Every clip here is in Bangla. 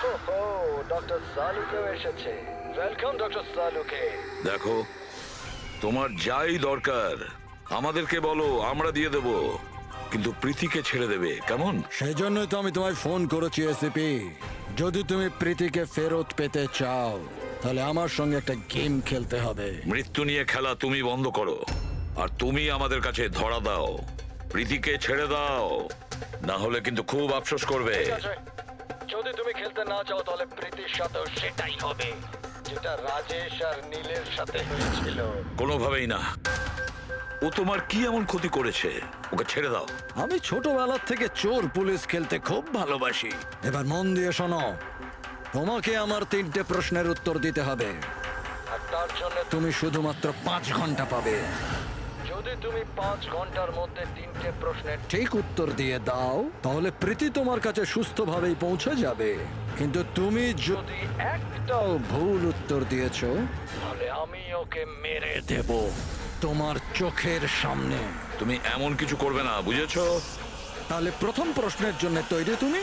ওহো, ডক্টর সালুকেও এসেছে। ওয়েলকাম ডক্টর সালুকে। দেখো, তোমার যাই দরকার আমাদেরকে বলো, আমরা দিয়ে দেব, কিন্তু প্রীতিকে ছেড়ে দেবে, কেমন? সেই জন্যই তো আমি তোমায় ফোন করেছি এসিপি। যদি তুমি প্রীতিকে ফেরত পেতে চাও তাহলে আমার সঙ্গে একটা গেম খেলতে হবে। মৃত্যু নিয়ে খেলা তুমি বন্ধ করো, আর তুমি আমাদের কাছে ধরা দাও। প্রীতিকে ছেড়ে দাও, না হলে কিন্তু খুব আফসোস করবে। ঠিক আছে, যদি তুমি খেলতে না চাও তাহলে প্রীতির সাথেও সেটাই হবে, যেটা রাজেশ আর নীলের সাথে হয়েছিল। কোনোভাবেই না। ও তোমার কি এমন ক্ষতি করেছে? ওকে ছেড়ে দাও। আমি ছোটবেলার থেকে চোর পুলিশ খেলতে খুব ভালোবাসি। এবার মন দিয়ে শোনো, তোমাকে আমার 3টে প্রশ্নের উত্তর দিতে হবে। আর তার জন্য তুমি শুধুমাত্র 5 ঘন্টা পাবে। যদি তুমি 5 ঘন্টার মধ্যে 3টে প্রশ্নের ঠিক উত্তর দিয়ে দাও তাহলে প্রীতি তোমার কাছে সুস্থভাবেই পৌঁছে যাবে। কিন্তু তুমি যদি একটাও ভুল উত্তর দিয়েছো তাহলে আমি ওকে মেরে দেব তোমার চোখের সামনে। তুমি এমন কিছু করবে না, বুঝেছো? তাহলে প্রথম প্রশ্নের জন্য তৈরি তুমি?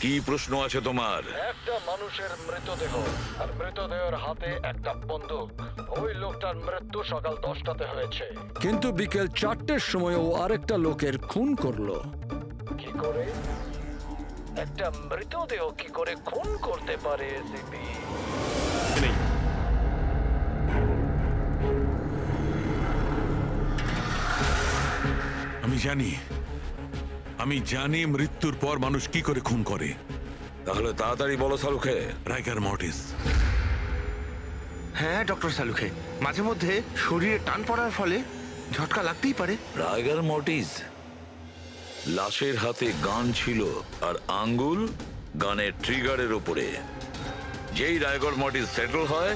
কি প্রশ্ন আছে তোমার? একটা মানুষের মৃতদেহ, আর মৃতদেহের হাতে একটা বন্দুক। ওই লোকটার মৃত্যু সকাল 10টাতে হয়েছে। কিন্তু বিকেল 4টের সময় ও আরেকটা লোকের খুন করলো। কি করে একটা মৃতদেহ কি করে খুন করতে পারে এসিপি? আমি জানি মৃত্যুর পর মানুষ কি করে খুন করে। তাহলে তাড়াতাড়ি বলো সালুকে। রাইগার মর্টিস। হ্যাঁ ডক্টর সালুখে, মাঝে মধ্যে শরীরে টান পড়ার ফলে ঝটকা লাগতেই পারে। রাইগার মর্টিস। লাশের হাতে গান ছিল আর আঙ্গুল গানের ট্রিগারের উপরে। যেই রাইগার মর্টিস সেটেল হয়,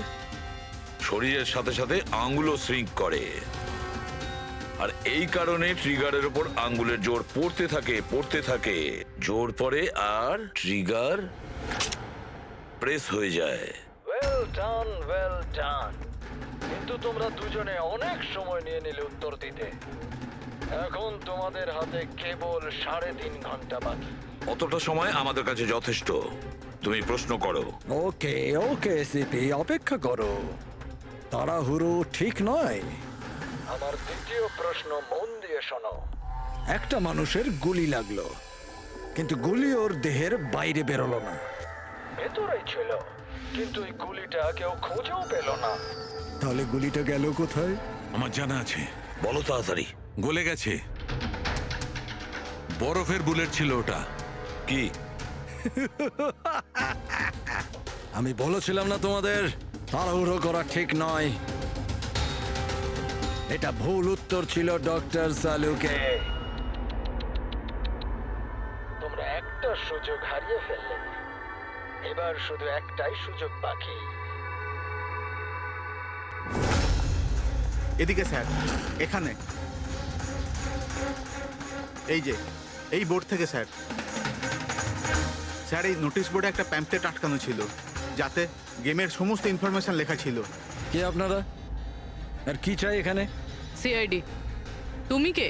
শরীরের সাথে সাথে আঙ্গুলও শ্রিঙ্ক করে। আর এই কারণে ট্রিগারের উপর আঙ্গুলের জোর পড়তে থাকে, জোর পড়ে আর ট্রিগার প্রেস হয়ে যায়। Well done, well done. কিন্তু তোমরা দুজনে অনেক সময় নিয়ে নিলে উত্তর দিতে। এখন তোমাদের হাতে কেবল 3.5 ঘন্টা বাকি। অতটা সময় আমাদের কাছে যথেষ্ট। তুমি প্রশ্ন করো। ওকে ওকে এসিপি, অপেক্ষা করো, তাড়াহুড়ো ঠিক নয়। আমার দ্বিতীয় প্রশ্ন মন দিয়ে শোনো। একটা মানুষের গুলি লাগলো, কিন্তু গুলি ওর দেহের বাইরে বেরোলো না। ভেতরেই ছিল, কিন্তু এই গুলিটা কেউ খুঁজেও পেল না। তাহলে গুলিটা গেল কোথায়? আমার জানা আছে, বলো তাড়াতাড়ি। গলে গেছে। বরফের বুলেট ছিল ওটা। কি? আমি বলেছিলাম না তোমাদের তাড়াহুড়ো করা ঠিক নয়। এটা ভুল উত্তর ছিল ডক্টর সালুকে। তোমরা একটা সুযোগ হারিয়ে ফেললে। এবার শুধু একটাই সুযোগ বাকি। এদিকে স্যার, এখানে এই যে এই বোর্ড থেকে স্যার। স্যার, এই নোটিশ বোর্ডে একটা প্যাম্পলেট আটকানো ছিল, যাতে গেমের সমস্ত ইনফরমেশন লেখা ছিল। কে আপনারা আর কি চাই এখানে? সিআইডি। তুমি কে?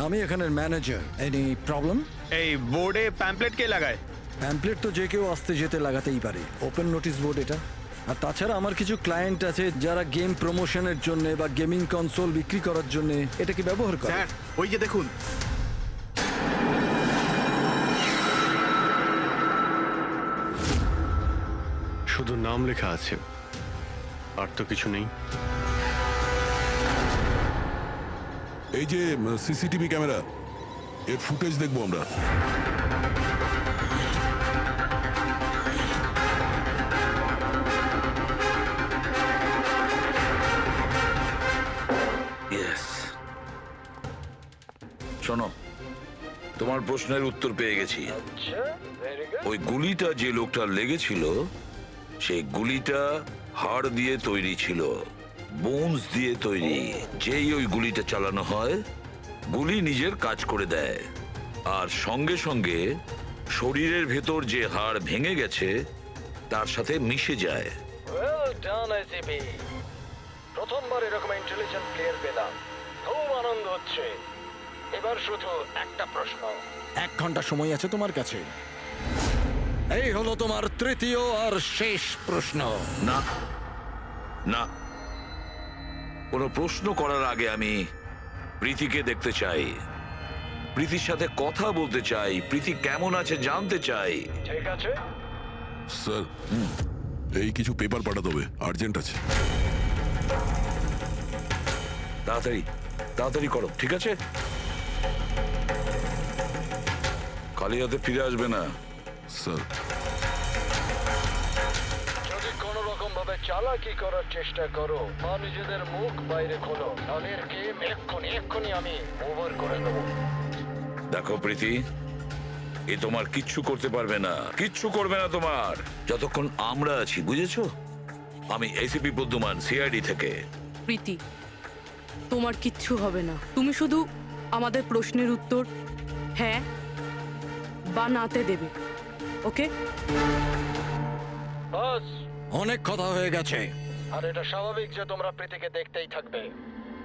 আমি এখানের ম্যানেজার। Any problem? এই বোর্ডে প্যাম্পলেট কে লাগায়? প্যাম্পলেট তো যে কেউ আসতে যেতে লাগাতেই পারে। ওপেন নোটিশ বোর্ড এটা। আর তাছাড়া আমার কিছু ক্লায়েন্ট আছে যারা গেম প্রমোশনের জন্য বা গেমিং কনসোল বিক্রি করার জন্য এটাকে ব্যবহার করে। স্যার, ওই যে দেখুন। শুধু নাম লেখা আছে, আর তো কিছু নেই। এই যে সিসিটিভি ক্যামেরা, এর ফুটেজ দেখবো আমরা। ইয়েস। শোনো, তোমার প্রশ্নের উত্তর পেয়ে গেছি। আচ্ছা, ভেরি গুড। ওই গুলিটা যে লোকটার লেগেছিল, সেই গুলিটা হাড় দিয়ে তৈরি ছিল, বোনস দিয়ে তৈরি। যেই ওই গুলিটা চালানো হয়, গুলি নিজের কাজ করে দেয়, আর সঙ্গে সঙ্গে শরীরের ভেতর যে হাড় ভেঙে গেছে তার সাথে মিশে যায়। Well done ACP. প্রথমবার এরকম ইন্টেলিজেন্ট প্লেয়ার পেলাম, খুব আনন্দ হচ্ছে। এবার শুধু একটা প্রশ্ন। 1 ঘন্টা সময় আছে তোমার কাছে। এই হলো তোমার তৃতীয় আর শেষ প্রশ্ন। না না, কোনো প্রশ্ন করার আগে আমি প্রীতিকে দেখতে চাই, প্রীতির সাথে কথা বলতে চাই, প্রীতি কেমন আছে জানতে চাই। ঠিক আছে, স্যার এই কিছু পেপার পাঠাতে হবে, আর্জেন্ট আছে। তাড়াতাড়ি তাড়াতাড়ি করো, ঠিক আছে? খালি হাতে ফিরে আসবে না। স্যার যদি কোনো রকম ভাবে চালাকি করার চেষ্টা করো বা নিজেদের মুখ বাইরে খোলো, তাদের গেম এক্ষুনি আমি ওভার করে দেবো। দেখো প্রীতি, এ তোমার কিচ্ছু করতে পারবে না, কিচ্ছু করবে না তোমার, যতক্ষণ আমরা আছি, বুঝেছো? আমি এসিপি প্রদ্যুমান, সিআইডি থেকে। প্রীতি, তোমার কিচ্ছু হবে না। তুমি শুধু আমাদের প্রশ্নের উত্তর হ্যাঁ বা নাতে দেবে, ওকে? বাস, অনেক কথা হয়ে গেছে। আর এটা স্বাভাবিক যে তোমরা প্রীতিকে দেখতেই থাকবে,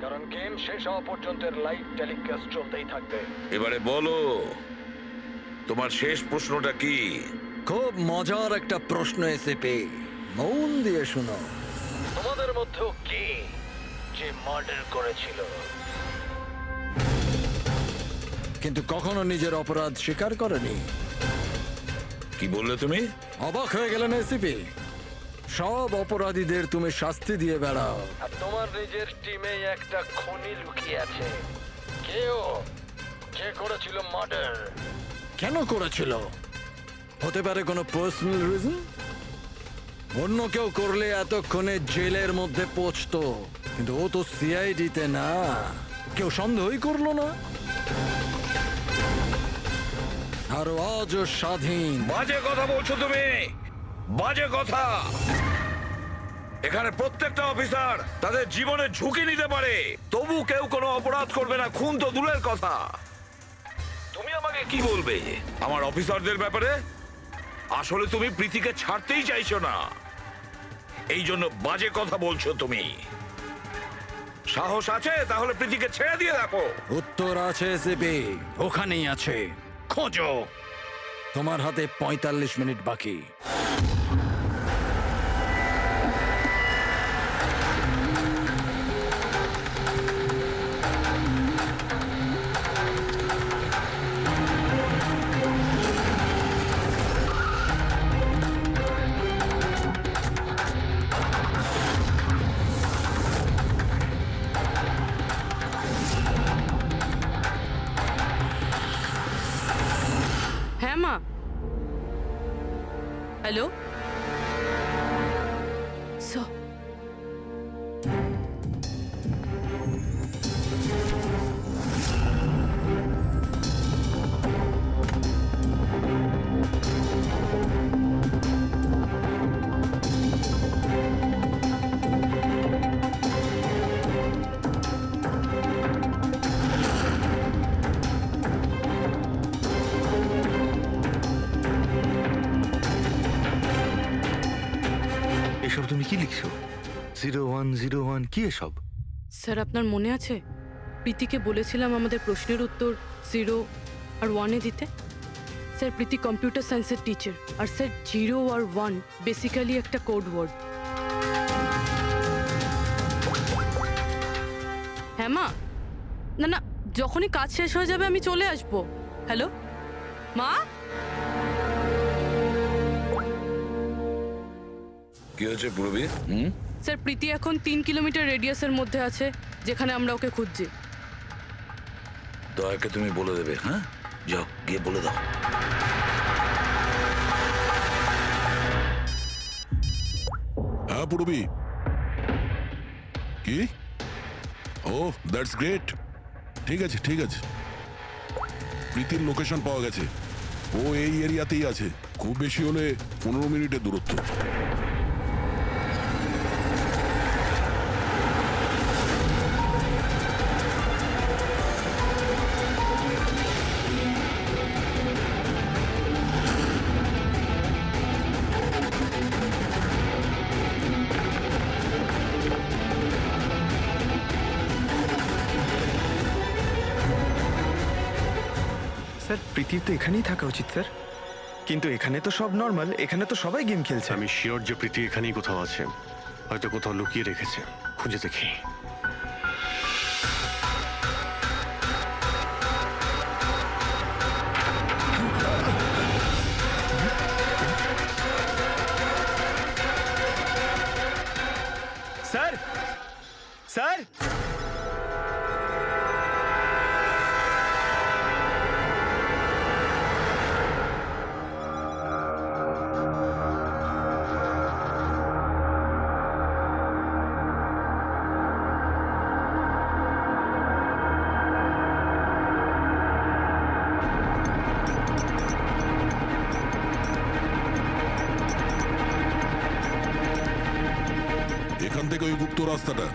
কারণ গেম শেষ হওয়া পর্যন্ত লাইভ টেলিকাস্ট চলতেই থাকবে। এবারে বলো, তোমার শেষ প্রশ্নটা কি? খুব মজার একটা প্রশ্ন এসিপি, মন দিয়ে শুনো। তোমাদের মধ্যেও কে যে মার্ডার করেছিল? কিন্তু কখনো নিজের অপরাধ স্বীকার করেনি। কি বললে তুমি? অবাক হয়ে গেলেন এসিপি? সব অপরাধীদের তুমি শাস্তি দিয়ে বেড়াও, আর তোমার নিজের টিমে একটা খুনি লুকিয়ে আছে। কেউ যে করেছিল মার্ডার? কেন করেছিল? হতে পারে কোনো পার্সোনাল রিজন। অন্য কেউ করলে এতক্ষণে জেলের মধ্যে পৌঁছতো, কিন্তু ও তো সিআইডিতে না, কেউ সন্দেহই করলো না। আর আজও স্বাধীন। বাজে কথা বলছো তুমি, বাজে কথা। এখানে প্রত্যেকটা অফিসার তাদের জীবনের ঝুঁকি নিতে পারে, তবু কেউ কোনো অপরাধ করবে না, খুন তো দূরের কথা। তুমি আমাকে কি বলবে আমার অফিসারদের ব্যাপারে? আসলে তুমি প্রীতিকে ছাড়তেই চাইছো না, এই জন্য বাজে কথা বলছো তুমি। সাহস আছে তাহলে প্রীতিকে ছেড়ে দিয়ে রাখো। উত্তর আছে এসিপি, ওখানেই আছে, খোঁজো। তোমার হাতে 45 মিনিট বাকি। হ্যাঁ মা। হ্যালো এসব তুমি কি লিখছো? 0101 কি এসব? স্যার, আপনার মনে আছে প্রীতিকে বলেছিলাম আমাদের প্রশ্নের উত্তর 0 আর 1-এ দিতে? স্যার, প্রীতি কম্পিউটার সায়েন্সের টিচার, আর স্যার 0 আর 1 বেসিক্যালি একটা কোড ওয়ার্ড। হ্যাঁ মা। না না, যখনই কাজ শেষ হয়ে যাবে আমি চলে আসবো। হ্যালো মা। কি হয়েছে পূরবী? স্যার, প্রীতি এখন 3 কিলোমিটার রেডিয়াসের মধ্যে আছে, যেখানে আমরা ওকে খুঁজছি। দয়াকে তুমি বলে দেবে। হ্যাঁ, যাও গিয়ে বলে দাও। হ্যাঁ পুরবি, কি? ও দ্যাটস গ্রেট। ঠিক আছে ঠিক আছে, প্রীতির লোকেশন পাওয়া গেছে, ও এই এরিয়াতেই আছে, খুব বেশি হলে 15 মিনিটের দূরত্ব। স্যার, প্রীতির তো এখানেই থাকা উচিত স্যার। কিন্তু এখানে তো সব নর্মাল, এখানে তো সবাই গেম খেলছে। আমি শিওর যে প্রীতি এখানেই কোথাও আছে, হয়তো কোথাও লুকিয়ে রেখেছে। খুঁজে দেখি। স্যার, স্যার, এখান থেকে ওই গুপ্ত রাস্তাটা।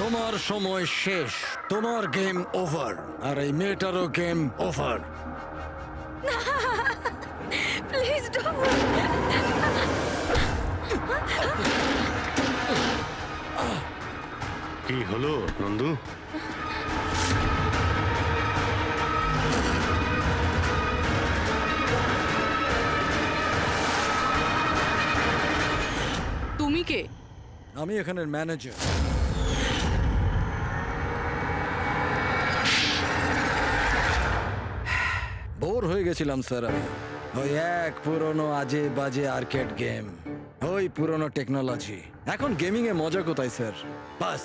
তোমার সময় শেষ, তোমার গেম ওভার, আর এই মেয়েটারও গেম ওভার। Please don't. কি হলো নন্দু? তুমি কে? আমি এখানের ম্যানেজার। বোর হয়ে গেছিলাম স্যার আমি। ওই এক পুরনো আজে বাজে আর্কেড গেম, ওই পুরনো টেকনোলজি। এখন গেমিং এ মজা কোথায় স্যার? বাস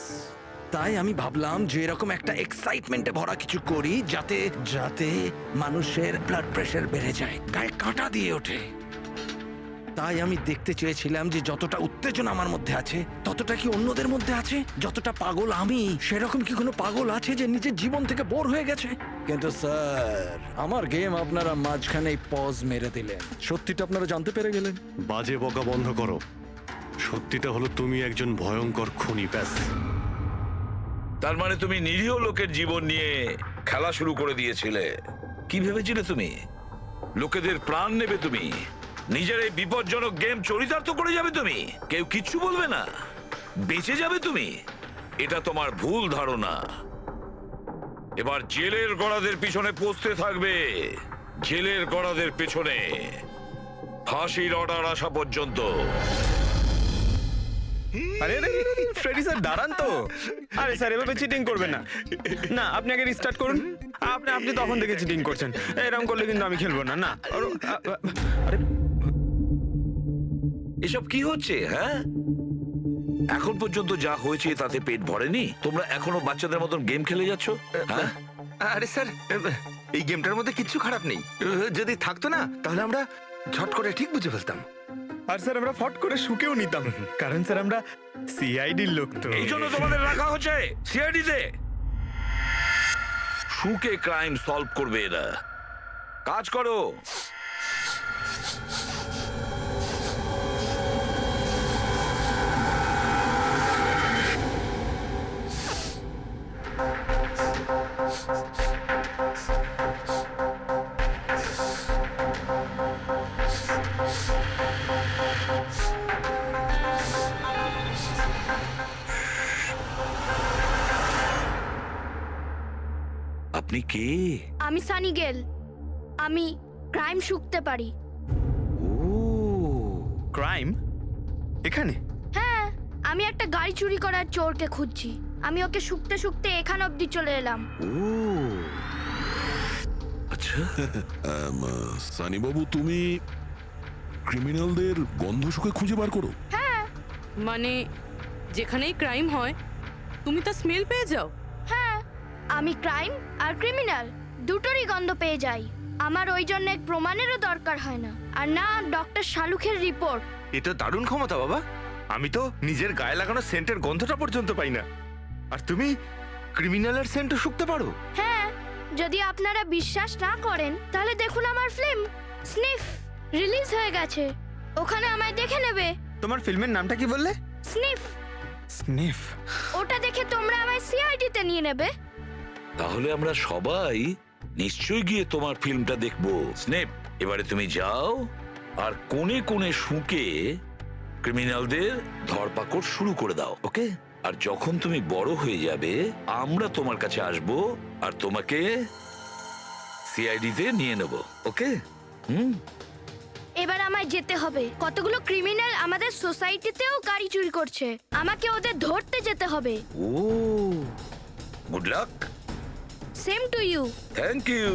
তাই আমি ভাবলাম যে এরকম একটা এক্সাইটমেন্টে ভরা কিছু করি যাতে যাতে মানুষের ব্লাড প্রেশার বেড়ে যায়, গায়ে কাঁটা দিয়ে ওঠে। তাই আমি দেখতে চেয়েছিলাম যে যতটা উত্তেজনা আমার মধ্যে আছে ততটা কি অন্যদের মধ্যে আছে? যতটা পাগল আমি, সেরকম কি কোনো পাগল আছে যে নিজের জীবন থেকে বোর হয়ে গেছে? কিন্তু স্যার, আমার গেম আপনারা মাঝখানেই পজ মেরে দিলেন। সত্যিটা আপনারা জানতে পেরে গেলেন। বাজে বকা বন্ধ করো। সত্যিটা হলো তুমি একজন ভয়ঙ্কর খুনি, ব্যাস। তার মানে তুমি নিরীহ লোকের জীবন নিয়ে খেলা শুরু করে দিয়েছিলে। কি ভেবেছিলে তুমি? লোকেদের প্রাণ নেবে তুমি? নিজের এই বিপজ্জনক গেম চরিতার্থ করে যাবে তুমি? কেউ কিচ্ছু বলবে না, বেঁচে যাবে তুমি? এটা তোমার ভুল ধারণা। এবার জেলের গড়াদের পিছনে পৌঁছতে থাকবে, জেলের গড়াদের পেছনে, ফাঁসির অর্ডার আসা পর্যন্ত। আরে আরে ফ্রেডি স্যার, দাঁড়ান তো। আরে স্যার, এভাবে চিটিং করবেন না। না, আপনি আগে রিস্টার্ট করুন। আপনি তখন থেকে চিটিং করছেন। এরকম করলে কিন্তু আমি খেলবো না। না, আরে এসব কি হচ্ছে? হ্যাঁ, এখন পর্যন্ত যা হয়েছে তাতে পেট ভরেনি? তোমরা এখনো বাচ্চাদের মতন গেম খেলে যাচ্ছ? হ্যাঁ, আরে স্যার, এই গেমটার মধ্যে কিচ্ছু খারাপ নেই। যদি থাকতো না তাহলে আমরা ঝট করে ঠিক বুঝে ফেলতাম। আর স্যার, আমরা ফট করে শুকেও নিতাম, কারণ স্যার আমরা সিআইডির লোক তো। এই জন্য তোমাদের রাখা হচ্ছে সিআইডিতে। শুকে ক্রাইম সলভ করবে এরা। কাজ করো। আপনি কে? আমি সানি গেল। আমি ক্রাইম শুকতে পারি। ও, ক্রাইম এখানে? হ্যাঁ, আমি একটা গাড়ি চুরি করার চোরকে খুঁজছি। আমি ওকে শুকতে শুকতে এখান অবধি চলে এলাম। ও, আচ্ছা। সানি বাবু, তুমি ক্রিমিনালদের গন্ধ শুকে খুঁজে বার করো? মানে যেখানেই ক্রাইম হয় তুমি তা স্মেল পেয়ে যাও? হ্যাঁ, আমি ক্রাইম আর ক্রিমিনাল দুটোরই গন্ধ পেয়ে যাই। আমার ওই জন্য এক প্রমাণেরও দরকার হয় না, আর না ডক্টর শালুখের রিপোর্ট। এ তো দারুণ ক্ষমতা বাবা। আমি তো নিজের গায়ে লাগানো সেন্টের গন্ধটা পর্যন্ত পাই না। আর তুমি ক্রিমিনালের সেন্টও শুকতে পারো? হ্যাঁ, যদি আপনারা বিশ্বাস না করেন তাহলে দেখুন আমার ফিল্ম স্নিফ রিলিজ হয়ে গেছে। ওখানে আমায় দেখে নেবে। তোমার ফিল্মের নামটা কি বললে? স্নিফ। স্নিফ। ওটা দেখে তোমরা আমায় সিআইডিতে নিয়ে নেবে। তাহলে আমরা সবাই নিশ্চয়ই গিয়ে তোমার ফিল্মটা দেখবো। স্নেপ, এবারে তুমি যাও আর কোণে কোণে শুঁকে ক্রিমিনালদের ধরপাকড় শুরু করে দাও, ওকে? আর যখন তুমি বড় হয়ে যাবে আমরা তোমার কাছে আসব আর তোমাকে সিআইডিতে নিয়ে নেব, ওকে? এবার আমায় যেতে হবে। কতগুলো ক্রিমিনাল আমাদের সোসাইটিতেও গাড়ি চুরি করছে। আমাকে ওদের ধরতে যেতে হবে। ও, good luck. Same to you. Thank you.